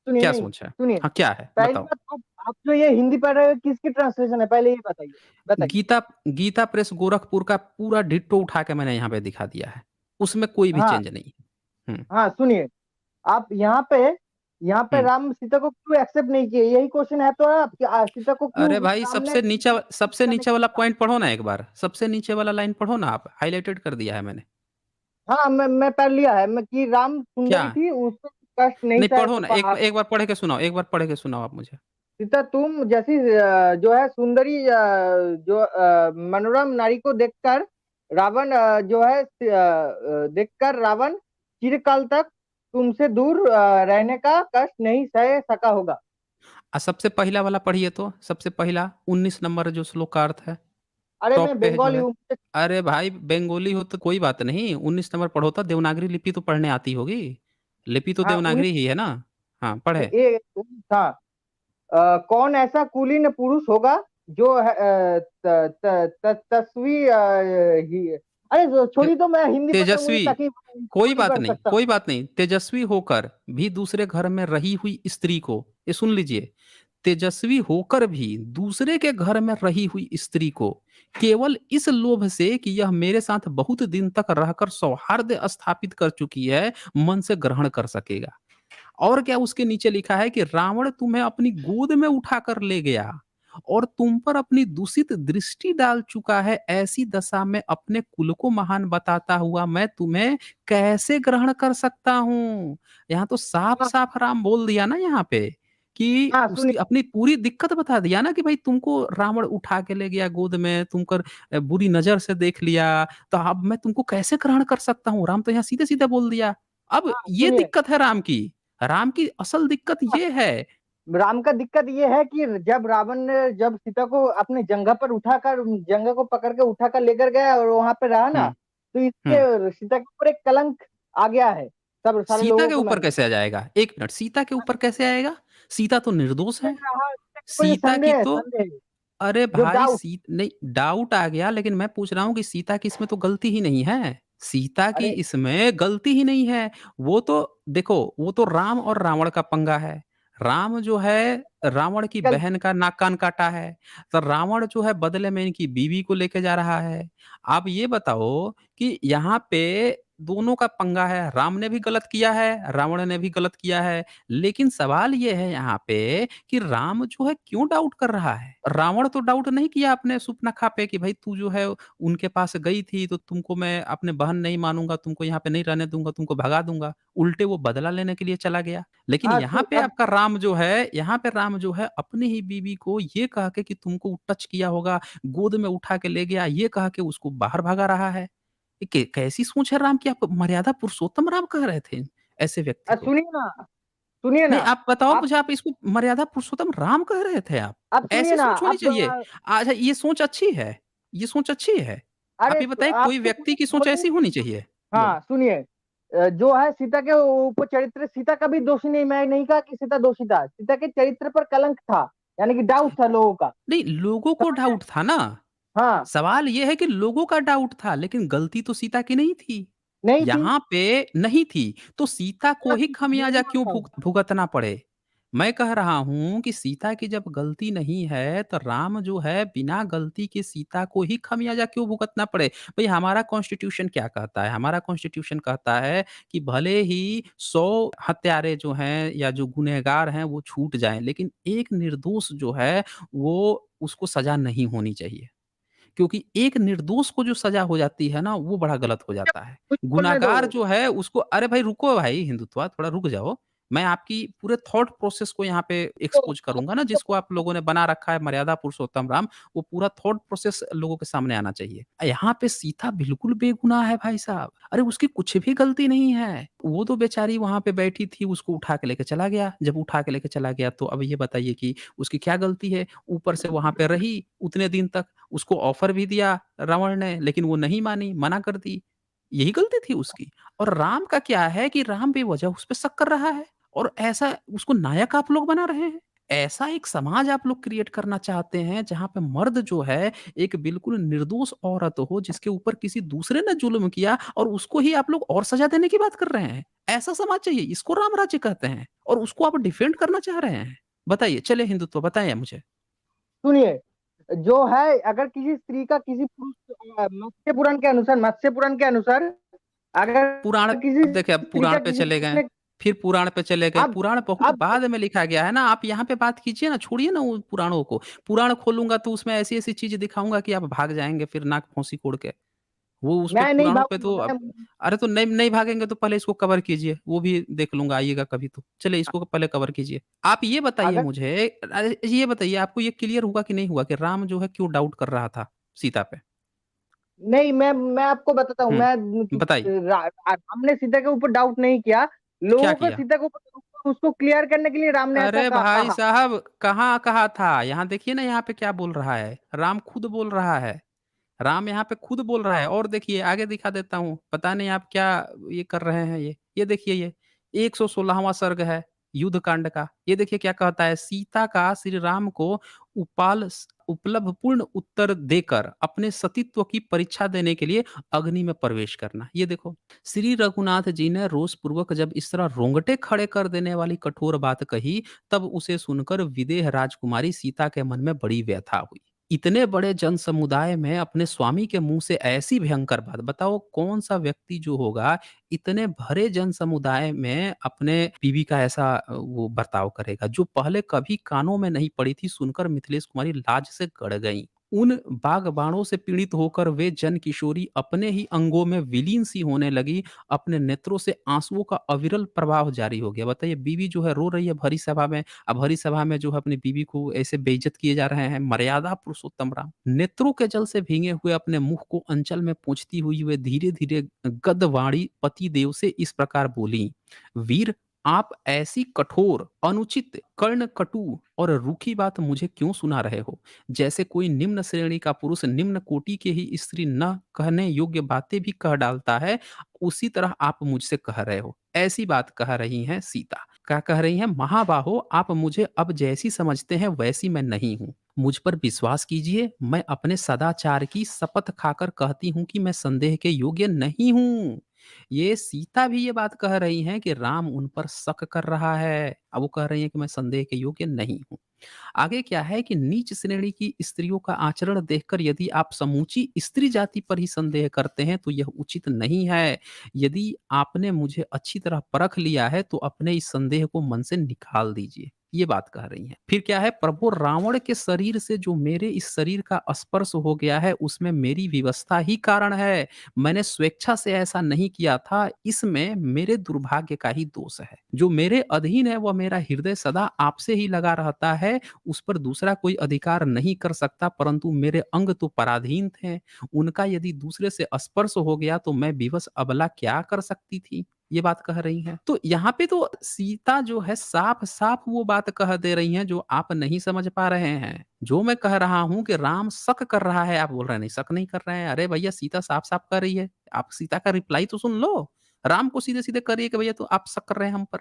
Speaker 2: सुनिए
Speaker 1: क्या
Speaker 2: नहीं,
Speaker 1: सोच है?
Speaker 2: सुनिए।
Speaker 1: हाँ, क्या है?
Speaker 2: पहली
Speaker 1: बताओ।
Speaker 2: बात, आप जो ये हिंदी पढ़ रहे हो किसकी ट्रांसलेशन है, पहले ये बताइए। बताइए।
Speaker 1: गीता गीता प्रेस गोरखपुर का पूरा डिट्टो उठा के मैंने यहाँ पे दिखा दिया है। उसमें कोई भी
Speaker 2: हाँ,
Speaker 1: चेंज नहीं है। हुँ,
Speaker 2: हाँ, सुनिए। आप यहाँ पे
Speaker 1: हुँ।
Speaker 2: राम सीता को क्यों एक्सेप्ट नहीं किए, यही क्वेश्चन है तो आप सीता को क्यों
Speaker 1: अरे भाई,
Speaker 2: राम ने
Speaker 1: सबसे
Speaker 2: सीता में
Speaker 1: नीचे वाला
Speaker 2: किया?
Speaker 1: पॉइंट पढ़ो ना एक बार। सबसे नीचे वाला लाइन पढ़ो ना आप, हाइलाइटेड कर दिया है मैंने।
Speaker 2: हाँ, मैं पढ़ लिया है, मैं कि राम
Speaker 1: क्या?
Speaker 2: सुंदरी थी, उसको कष्ट नहीं
Speaker 1: नहीं,
Speaker 2: सह
Speaker 1: पढ़ो ना,
Speaker 2: पा।
Speaker 1: एक बार पढ़ के सुनाओ, एक बार पढ़ के सुनाओ आप मुझे।
Speaker 2: सीता, तुम जैसी जो है सुंदरी, जो मनोरम नारी को देखकर रावण जो है देखकर रावण चिरकाल तक तुमसे दूर रहने का कष्ट नहीं सह सका होगा।
Speaker 1: सबसे पहला वाला पढ़िए तो, सबसे पहला 19 नंबर जो श्लोक का अर्थ है,
Speaker 2: अरे,
Speaker 1: टॉप
Speaker 2: मैं
Speaker 1: पे है जो
Speaker 2: बंगाली
Speaker 1: है।
Speaker 2: हूँ।
Speaker 1: अरे भाई, बंगाली हो तो कोई बात नहीं, 19 नंबर पढ़ो तो, देवनागरी लिपि तो पढ़ने आती होगी। लिपि तो
Speaker 2: हाँ,
Speaker 1: देवनागरी ही है ना? हाँ, पढ़ें।
Speaker 2: ये था। कौन ऐसा कुलीन पुरुष होगा जो है तस्वी अरे
Speaker 1: ते
Speaker 2: छोड़ी, तो मैं हिंदी पढ़ रहा हूँ मुझे
Speaker 1: तेजस्वी, कोई
Speaker 2: नहीं
Speaker 1: बात
Speaker 2: पढ़
Speaker 1: नहीं,
Speaker 2: सकता।
Speaker 1: कोई बात नहीं। तेजस्वी होकर भी दूसरे घर में रही हुई स्त्री को, ये सुन लीजिए, तेजस्वी होकर भी दूसरे के घर में रही हुई स्त्री को केवल इस लोभ से कि यह मेरे साथ बहुत दिन तक रहकर सौहार्द स्थापित कर चुकी है, मन से ग्रहण कर सकेगा। और क्या उसके नीचे लिखा है कि रावण तुम्हें अपनी गोद में उठाकर ले गया और तुम पर अपनी दूषित दृष्टि डाल चुका है। ऐसी दशा में अपने कुल को महान बताता हुआ मैं तुम्हें कैसे ग्रहण कर सकता हूं? यहाँ तो साफ
Speaker 2: हाँ,
Speaker 1: साफ राम बोल दिया ना यहाँ पे कि
Speaker 2: हाँ,
Speaker 1: उसकी
Speaker 2: सुनिए।
Speaker 1: अपनी पूरी दिक्कत बता दिया ना कि भाई तुमको रावण उठा के ले गया गोद में, तुमकर बुरी नजर से देख लिया, तो अब मैं तुमको कैसे ग्रहण कर सकता हूँ? राम तो यहाँ सीधे सीधे बोल दिया। अब
Speaker 2: हाँ,
Speaker 1: ये
Speaker 2: सुनिए।
Speaker 1: दिक्कत है राम की। राम की असल दिक्कत
Speaker 2: हाँ,
Speaker 1: ये है।
Speaker 2: राम का दिक्कत ये है कि जब रावण ने जब सीता को अपने जंघा पर उठाकर, जंघा को पकड़ के उठाकर लेकर गया और वहां पे रहा ना,
Speaker 1: हुँ,
Speaker 2: तो
Speaker 1: हुँ।
Speaker 2: इससे सीता के ऊपर एक कलंक आ गया है, सब सारे
Speaker 1: सीता
Speaker 2: लोगों
Speaker 1: के
Speaker 2: को
Speaker 1: ऊपर
Speaker 2: मन में।
Speaker 1: कैसे आ जाएगा? 1 मिनट, सीता के ऊपर कैसे आएगा? सीता तो निर्दोष है।
Speaker 2: हाँ, सीता के ऊपर ये
Speaker 1: सीता की
Speaker 2: संदेह है,
Speaker 1: तो,
Speaker 2: संदेह है,
Speaker 1: अरे
Speaker 2: जो
Speaker 1: भाई,
Speaker 2: डाउट।
Speaker 1: नहीं, डाउट आ गया, लेकिन मैं पूछ रहा हूँ कि सीता की इसमें तो गलती ही नहीं है। सीता की
Speaker 2: अरे,
Speaker 1: इसमें गलती ही नहीं है। वो तो देखो, वो तो राम और रावण का पंगा है। राम जो है, रावण की
Speaker 2: गलती।
Speaker 1: बहन का नाक कान काटा है, तो रावण जो है बदले में इनकी बीवी को लेके जा रहा है। आप ये बताओ कि यहाँ पे दोनों का पंगा है, राम ने भी गलत किया है, रावण ने भी गलत किया है। लेकिन सवाल ये है यहाँ पे कि राम जो है क्यों डाउट कर रहा है? रावण तो डाउट नहीं किया अपने शूर्पणखा पे कि भाई तू जो है उनके पास गई थी, तो तुमको मैं अपने बहन नहीं मानूँगा, तुमको यहाँ पे नहीं रहने दूँगा, तुमको भगा दूँगा। उल्टे वो बदला लेने के लिए चला गया। लेकिन
Speaker 2: हाँ,
Speaker 1: यहाँ पे
Speaker 2: अब
Speaker 1: आपका राम जो है, यहाँ पे राम जो है अपनी ही बीवी को ये कह के कि तुमको टच किया होगा, गोद में उठा के ले गया, ये कह के उसको बाहर भगा रहा है। ये कैसी सोच है राम की? आप मर्यादा पुरुषोत्तम राम कह रहे थे ऐसे व्यक्ति को?
Speaker 2: सुनिए ना,
Speaker 1: नहीं, आप बताओ
Speaker 2: आप
Speaker 1: मुझे, आप इसको मर्यादा पुरुषोत्तम राम कह रहे थे आप?
Speaker 2: आप सुनिए
Speaker 1: ऐसी
Speaker 2: ना,
Speaker 1: सोच होनी
Speaker 2: आप
Speaker 1: चाहिए। अच्छा, ये सोच अच्छी है, ये सोच अच्छी है।
Speaker 2: अरे
Speaker 1: आप ये बताइए,
Speaker 2: आप
Speaker 1: कोई
Speaker 2: चुप
Speaker 1: व्यक्ति की सोच
Speaker 2: बोलिए।
Speaker 1: ऐसी होनी चाहिए?
Speaker 2: हाँ सुनिए, जो है सीता के ऊपर चरित्र, सीता का भी दोषी नहीं, मैं नहीं कहा कि सीता दोषी था, सीता के चरित्र पर कलंक था, यानी कि डाउट था लोगों का।
Speaker 1: नहीं, लोगों को
Speaker 2: समझ रहे हैं?
Speaker 1: डाउट था ना।
Speaker 2: हाँ,
Speaker 1: सवाल ये है कि लोगों का डाउट था, लेकिन गलती तो सीता की नहीं थी।
Speaker 2: नहीं थी।
Speaker 1: यहाँ पे नहीं थी, तो सीता को ही
Speaker 2: ये
Speaker 1: खमियाजा
Speaker 2: भी
Speaker 1: क्यों
Speaker 2: मानता हूँ।
Speaker 1: भुगतना पड़े? मैं कह रहा हूँ कि सीता की जब गलती नहीं है, तो राम जो है बिना गलती के सीता को ही खमियाजा क्यों भुगतना पड़े? भई, हमारा कॉन्स्टिट्यूशन क्या कहता है? हमारा कॉन्स्टिट्यूशन कहता है कि भले ही 100 हत्यारे जो हैं या जो गुनहगार हैं वो छूट जाएँ, लेकिन एक निर्दोष जो है वो उसको सज़ा नहीं होनी चाहिए। क्योंकि एक निर्दोष को जो सज़ा हो जाती है ना, वो बड़ा गलत हो जाता है।
Speaker 2: कुछ बोलने दो।
Speaker 1: गुनाहगार जो है उसको, अरे भाई रुको भाई हिंदुत्वा, थोड़ा रुक जाओ। मैं आपकी पूरे थॉट प्रोसेस को यहाँ पे
Speaker 2: तो
Speaker 1: एक्सपोज़ करूँगा ना, जिसको आप लोगों ने बना रखा है मर्यादा पुरुषोत्तम राम, वो पूरा थॉट प्रोसेस लोगों के सामने आना चाहिए। यहाँ पे सीता बिल्कुल बेगुनाह है भाई साहब। अरे उसकी कुछ भी गलती नहीं है। वो तो बेचारी वहाँ पे बैठी थी, उसको उठा के लेके चला गया। जब उठा के लेके चला गया, तो अब ये बताइए कि उसकी क्या गलती है? ऊपर से वहाँ पे रही उतने दिन तक। उसको ऑफ़र भी दिया रावण ने, लेकिन वो नहीं मानी, मना कर दी। यही गलती थी उसकी। और राम का क्या है कि राम बेवजह उस पे शक कर रहा है, और ऐसा उसको नायक आप लोग बना रहे हैं। ऐसा एक समाज आप लोग क्रिएट करना चाहते हैं, जहाँ पे मर्द जो है एक बिल्कुल निर्दोष औरत हो, जिसके ऊपर किसी दूसरे ने जुल्म किया, और उसको ही आप लोग और सज़ा देने की बात कर रहे हैं। ऐसा समाज चाहिए, इसको राम राज्य कहते हैं, और उसको आप डिफेंड करना चाह रहे हैं। बताइए, चलिए हिंदुत्व बताइए मुझे।
Speaker 2: सुनिए, जो है अगर किसी स्त्री का किसी पुरुष, मत्स्य पुराण के अनुसार अगर
Speaker 1: पुराण,
Speaker 2: किसी
Speaker 1: अब देखिए, अब
Speaker 2: स्त्री
Speaker 1: पुराण
Speaker 2: का
Speaker 1: पे
Speaker 2: किसी
Speaker 1: चले
Speaker 2: पुरुष
Speaker 1: गए,
Speaker 2: ने,
Speaker 1: फिर पुराण पे चले गए।
Speaker 2: अब
Speaker 1: पुराण बहुत
Speaker 2: अब
Speaker 1: बाद में लिखा गया है ना, आप यहाँ पे बात कीजिए ना, छोड़िए ना उन पुराणों को। पुराण खोलूँगा तो उसमें ऐसी-ऐसी चीज़ें दिखाऊँगा कि आप भाग जाएँगे फिर नाक फौंसी कोड़ के। वो उस पे
Speaker 2: मैं नहीं
Speaker 1: पुराणों पे तो
Speaker 2: भागूंगा
Speaker 1: अब,
Speaker 2: मैं।
Speaker 1: अरे तो नहीं नहीं भागेंगे तो पहले इसको कवर कीजिए, वो भी देख लूँगा, आइएगा कभी तो। चलिए इसको पहले कवर कीजिए। आप ये बताइए
Speaker 2: अगर
Speaker 1: मुझे, अरे ये बताइए, आपको ये क्लियर हुआ कि नहीं हुआ कि राम जो है क्यों डाउट कर रहा था सीता पे?
Speaker 2: नहीं, मैं आपको बताता हूँ,
Speaker 1: हुँ,
Speaker 2: मैं
Speaker 1: बताइए,
Speaker 2: हमने सीता के ऊपर डाउट नहीं किया,
Speaker 1: क्या
Speaker 2: लोगों को
Speaker 1: किया?
Speaker 2: सीता के ऊपर उसको क्लियर करने के लिए राम ने ऐसा
Speaker 1: अरे भाई
Speaker 2: कहा।
Speaker 1: साहब, कहाँ कहा था? यहाँ देखिए ना, यहाँ पे क्या बोल रहा है, राम खुद बोल रहा है। राम यहाँ पे खुद बोल रहा है, और देखिए आगे दिखा देता हूँ, पता नहीं आप क्या ये कर रहे हैं ये। ये देखिए, ये 116वाँ सर्ग है युद्ध कांड का। ये देखिए क्या कहता है, सीता का श्री राम को उपलब्ध पूर्ण उत्तर देकर अपने सतीत्व की परीक्षा देने के लिए अग्नि में प्रवेश करना। ये देखो, श्री रघुनाथ जी ने रोष पूर्वक जब इस तरह रोंगटे खड़े कर देने वाली कठोर बात कही, तब उसे सुनकर विदेह राजकुमारी सीता के मन में बड़ी व्यथा हुई। इतने बड़े जन समुदाय में अपने स्वामी के मुंह से ऐसी भयंकर बात, बताओ कौन सा व्यक्ति जो होगा इतने भरे जन समुदाय में अपने बीवी का ऐसा वो बर्ताव करेगा, जो पहले कभी कानों में नहीं पड़ी थी। सुनकर मिथिलेश कुमारी लाज से गड़ गईं। उन बागबाणों से पीड़ित होकर वे जन किशोरी अपने ही अंगों में विलीन सी होने लगी। अपने नेत्रों से आंसुओं का अविरल प्रवाह जारी हो गया। बताइए, बीवी जो है रो रही है भरी सभा में। अब भरी सभा में जो है अपनी बीवी को ऐसे बेइज्जत किए जा रहे हैं। मर्यादा पुरुषोत्तम राम नेत्रों के जल से भीगे हुए अपने मुख को अंचल में पोंछती हुई वे धीरे धीरे गदवाणी पति देव से इस प्रकार बोली, वीर, आप ऐसी कठोर, अनुचित, कर्ण कटु और रूखी बात मुझे क्यों सुना रहे हो? जैसे कोई निम्न श्रेणी का पुरुष निम्न कोटि के ही स्त्री न कहने योग्य बातें भी कह डालता है, उसी तरह आप मुझसे कह रहे हो। ऐसी बात कह रही हैं सीता। क्या कह रही हैं? महाबाहो, आप मुझे अब जैसी समझते हैं वैसी मैं नहीं हूँ। मुझ पर विश्वास कीजिए, मैं अपने सदाचार की शपथ खाकर कहती हूँ कि मैं संदेह के योग्य नहीं हूँ। ये सीता भी ये बात कह रही हैं कि राम उन पर शक कर रहा है। अब वो कह रही हैं कि मैं संदेह के योग्य नहीं हूँ। आगे क्या है कि नीच श्रेणी की स्त्रियों का आचरण देखकर यदि आप समूची स्त्री जाति पर ही संदेह करते हैं, तो यह उचित नहीं है। यदि आपने मुझे अच्छी तरह परख लिया है, तो अपने इस संदेह को मन से निकाल दीजिए। ये बात कह रही हैं। फिर क्या है, प्रभु रावण के शरीर से जो मेरे इस शरीर का स्पर्श हो गया है, उसमें मेरी विवशता ही कारण है। मैंने स्वेच्छा से ऐसा नहीं किया था, इसमें मेरे दुर्भाग्य का ही दोष है। जो मेरे अधीन है, वह मेरा हृदय सदा आपसे ही लगा रहता है, उस पर दूसरा कोई अधिकार नहीं कर सकता, परंतु मेरे अंग तो पराधीन थे। उनका यदि दूसरे से स्पर्श हो गया, तो मैं विवश अबला क्या कर सकती थी? ये बात कह रही हैं। तो यहाँ पे तो सीता जो है साफ-साफ वो बात कह दे रही हैं जो आप नहीं समझ पा रहे हैं। जो मैं कह रहा हूँ कि राम शक कर रहा है, आप बोल रहे हैं नहीं शक नहीं कर रहे हैं। अरे भैया सीता साफ-साफ कह रही है। आप सीता का रिप्लाई तो सुन लो। राम को सीधे-सीधे कह रही है कि भैया तो आप शक कर रहे हैं हम पर।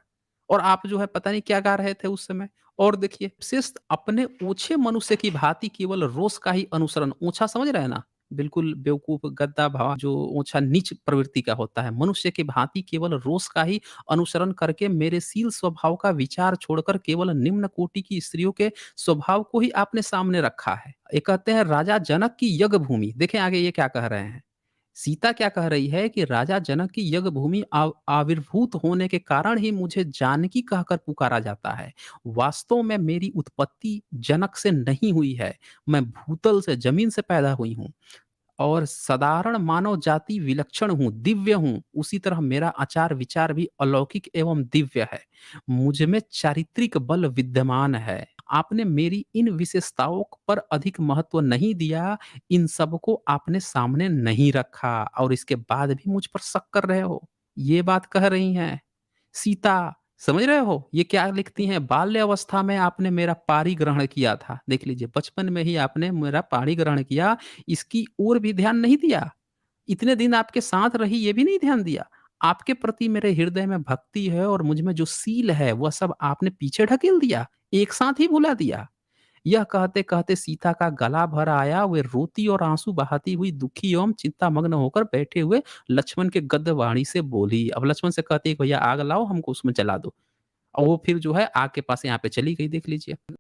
Speaker 1: और आप जो है पता नहीं क्या गा रहे थे उस समय। और देखिए शिष्ट अपने ओछे मनुष्य की भाँति केवल रोष का ही अनुसरण, ओछा समझ रहे हैं ना? बिल्कुल बेवकूफ, गद्दा भवा जो ओछा नीच प्रवृत्ति का होता है, मनुष्य की भांति केवल रोष का ही अनुसरण करके मेरे शील स्वभाव का विचार छोड़कर केवल निम्न कोटि की स्त्रियों के स्वभाव को ही आपने सामने रखा है। ये कहते हैं राजा जनक की यज्ञ भूमि, देखें आगे ये क्या कह रहे हैं। सीता क्या कह रही है कि राजा जनक की यज्ञ भूमि आविर्भूत होने के कारण ही मुझे जानकी कहकर पुकारा जाता है। वास्तव में मेरी उत्पत्ति जनक से नहीं हुई है, मैं भूतल से, जमीन से पैदा हुई हूँ। और साधारण मानव जाति विलक्षण हूँ, दिव्य हूँ, उसी तरह मेरा आचार विचार भी अलौकिक एवं दिव्य है। मुझ में चारित्रिक बल विद्यमान है। आपने मेरी इन विशेषताओं पर अधिक महत्व नहीं दिया, इन सबको आपने सामने नहीं रखा और इसके बाद भी मुझ पर शक कर रहे हो। ये बात कह रही हैं। सीता, समझ रहे हो? ये क्या लिखती हैं, बाल्य अवस्था में आपने मेरा पाणी ग्रहण किया था। देख लीजिए, बचपन में ही आपने मेरा पाणी ग्रहण किया, इसकी ओर भी ध्यान नहीं दिया। इतने दिन आपके साथ रही, ये भी नहीं ध्यान दिया। आपके प्रति मेरे हृदय में भक्ति है और मुझ में जो शील है, वह सब आपने पीछे ढकेल दिया, एक साथ ही भुला दिया। यह कहते-कहते सीता का गला भर आया, वे रोती और आँसू बहाती हुई दुखी एवं चिंतामग्न होकर बैठे हुए लक्ष्मण के गद्य वाणी से बोली। अब लक्ष्मण से कहती है, "भैया आग लाओ, हमको उसमें जला दो।" और वो फिर जो है आग के पास यहाँ पे चली गई, देख लीजिए।